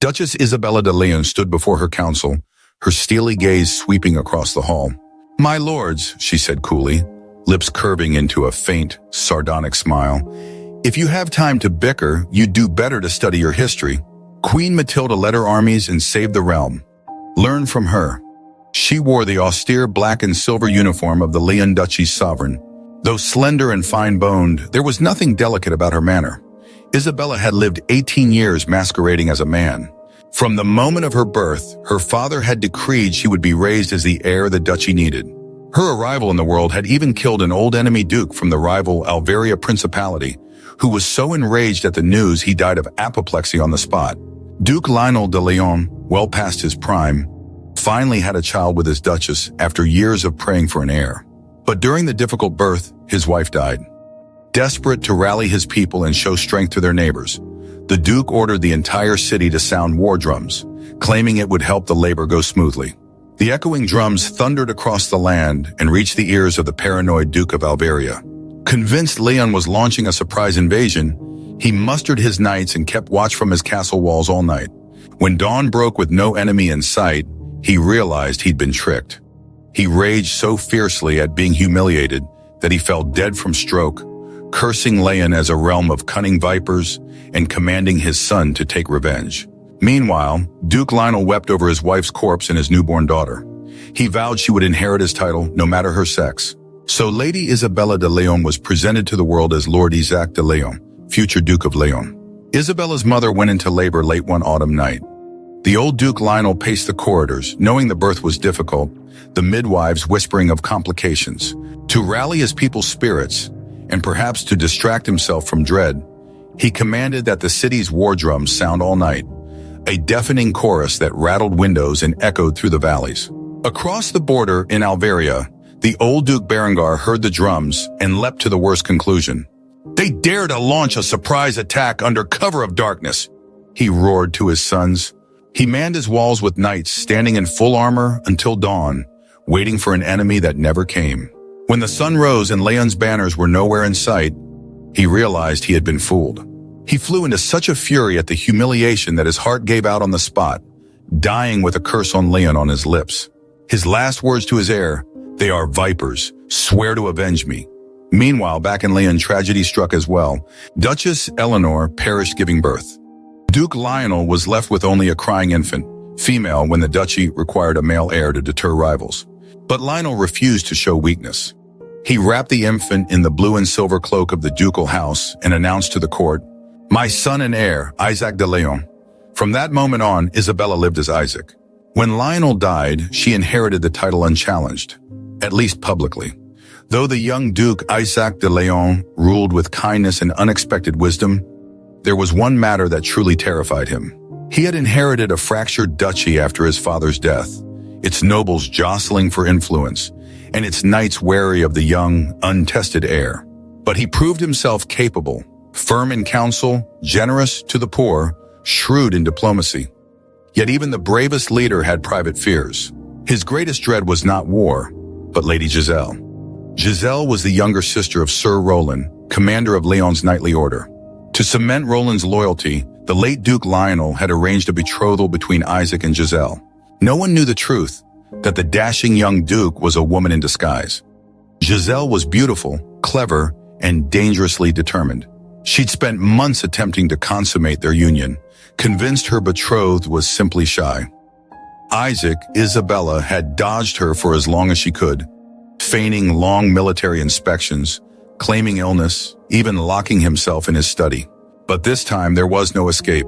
Duchess Isabella de León stood before her council, her steely gaze sweeping across the hall. "My lords," she said coolly, lips curving into a faint, sardonic smile, "if you have time to bicker, you'd do better to study your history. Queen Matilda led her armies and saved the realm. Learn from her." She wore the austere black and silver uniform of the León Duchy's sovereign. Though slender and fine-boned, there was nothing delicate about her manner. Isabella had lived 18 years masquerading as a man. From the moment of her birth, her father had decreed she would be raised as the heir the duchy needed. Her arrival in the world had even killed an old enemy duke from the rival Alvaria Principality, who was so enraged at the news he died of apoplexy on the spot. Duke Lionel de León, well past his prime, finally had a child with his duchess after years of praying for an heir. But during the difficult birth, his wife died. Desperate to rally his people and show strength to their neighbors, the Duke ordered the entire city to sound war drums, claiming it would help the labor go smoothly. The echoing drums thundered across the land and reached the ears of the paranoid Duke of Alvaria. Convinced Leon was launching a surprise invasion, he mustered his knights and kept watch from his castle walls all night. When dawn broke with no enemy in sight, he realized he'd been tricked. He raged so fiercely at being humiliated that he fell dead from stroke, cursing Leon as a realm of cunning vipers and commanding his son to take revenge. Meanwhile, Duke Lionel wept over his wife's corpse and his newborn daughter. He vowed she would inherit his title, no matter her sex. So Lady Isabella de León was presented to the world as Lord Isaac de León, future Duke of León. Isabella's mother went into labor late one autumn night. The old Duke Lionel paced the corridors, knowing the birth was difficult, the midwives whispering of complications. To rally his people's spirits, and perhaps to distract himself from dread, he commanded that the city's war drums sound all night, a deafening chorus that rattled windows and echoed through the valleys. Across the border in Alvaria, the old Duke Berengar heard the drums and leapt to the worst conclusion. "They dare to launch a surprise attack under cover of darkness," he roared to his sons. He manned his walls with knights standing in full armor until dawn, waiting for an enemy that never came. When the sun rose and Leon's banners were nowhere in sight, he realized he had been fooled. He flew into such a fury at the humiliation that his heart gave out on the spot, dying with a curse on Leon on his lips. His last words to his heir, "They are vipers, swear to avenge me." Meanwhile, back in Leon, tragedy struck as well. Duchess Eleanor perished giving birth. Duke Lionel was left with only a crying infant, female when the duchy required a male heir to deter rivals. But Lionel refused to show weakness. He wrapped the infant in the blue and silver cloak of the ducal house and announced to the court, "My son and heir, Isaac de León." From that moment on, Isabella lived as Isaac. When Lionel died, she inherited the title unchallenged, at least publicly. Though the young Duke Isaac de León ruled with kindness and unexpected wisdom, there was one matter that truly terrified him. He had inherited a fractured duchy after his father's death, its nobles jostling for influence, and its knights wary of the young, untested heir. But he proved himself capable, firm in counsel, generous to the poor, shrewd in diplomacy. Yet even the bravest leader had private fears. His greatest dread was not war, but Lady Giselle. Giselle was the younger sister of Sir Roland, commander of Leon's knightly order. To cement Roland's loyalty, the late Duke Lionel had arranged a betrothal between Isaac and Giselle. No one knew the truth, that the dashing young Duke was a woman in disguise. Giselle was beautiful, clever, and dangerously determined. She'd spent months attempting to consummate their union, convinced her betrothed was simply shy. Isaac, Isabella, had dodged her for as long as she could, feigning long military inspections, claiming illness, even locking himself in his study. But this time there was no escape.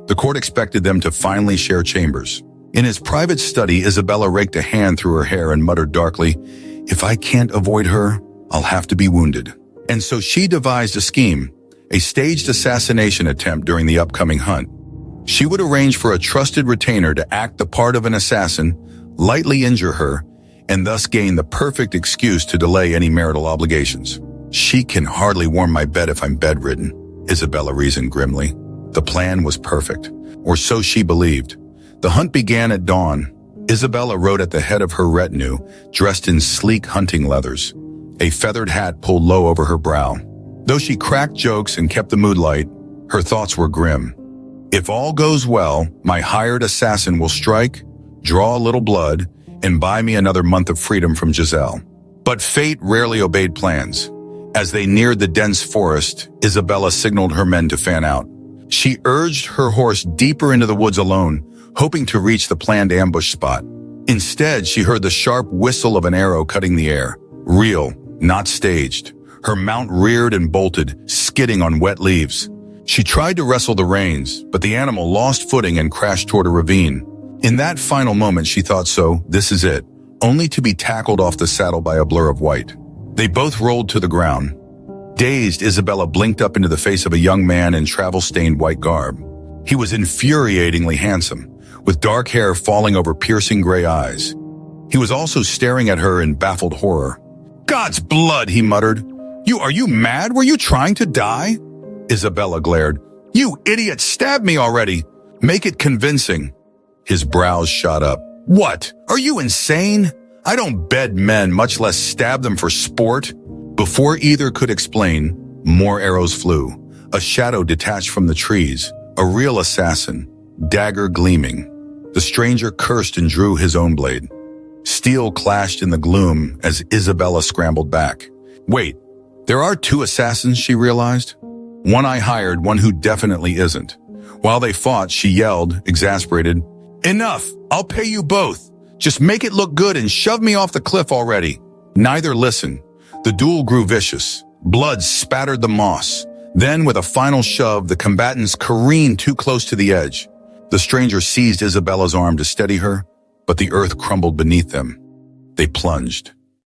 The court expected them to finally share chambers. In his private study, Isabella raked a hand through her hair and muttered darkly, "If I can't avoid her, I'll have to be wounded." And so she devised a scheme, a staged assassination attempt during the upcoming hunt. She would arrange for a trusted retainer to act the part of an assassin, lightly injure her, and thus gain the perfect excuse to delay any marital obligations. "She can hardly warm my bed if I'm bedridden," Isabella reasoned grimly. The plan was perfect, or so she believed. The hunt began at dawn. Isabella rode at the head of her retinue, dressed in sleek hunting leathers, a feathered hat pulled low over her brow. Though she cracked jokes and kept the mood light, her thoughts were grim. If all goes well, my hired assassin will strike, draw a little blood, and buy me another month of freedom from Giselle. But fate rarely obeyed plans. As they neared the dense forest, Isabella signaled her men to fan out. She urged her horse deeper into the woods alone, hoping to reach the planned ambush spot. Instead, she heard the sharp whistle of an arrow cutting the air. Real, not staged. Her mount reared and bolted, skidding on wet leaves. She tried to wrestle the reins, but the animal lost footing and crashed toward a ravine. In that final moment, she thought, so, this is it, only to be tackled off the saddle by a blur of white. They both rolled to the ground. Dazed, Isabella blinked up into the face of a young man in travel-stained white garb. He was infuriatingly handsome, with dark hair falling over piercing gray eyes. He was also staring at her in baffled horror. "God's blood," he muttered. Are you mad? Were you trying to die?" Isabella glared. "You idiot, stab me already. Make it convincing." His brows shot up. "What? Are you insane? I don't bed men, much less stab them for sport." Before either could explain, more arrows flew. A shadow detached from the trees, a real assassin, dagger gleaming. The stranger cursed and drew his own blade. Steel clashed in the gloom as Isabella scrambled back. Wait, there are two assassins, she realized. One I hired, one who definitely isn't. While they fought, she yelled, exasperated, "Enough! I'll pay you both! Just make it look good and shove me off the cliff already." Neither listened. The duel grew vicious. Blood spattered the moss. Then, with a final shove, the combatants careened too close to the edge. The stranger seized Isabella's arm to steady her, but the earth crumbled beneath them. They plunged.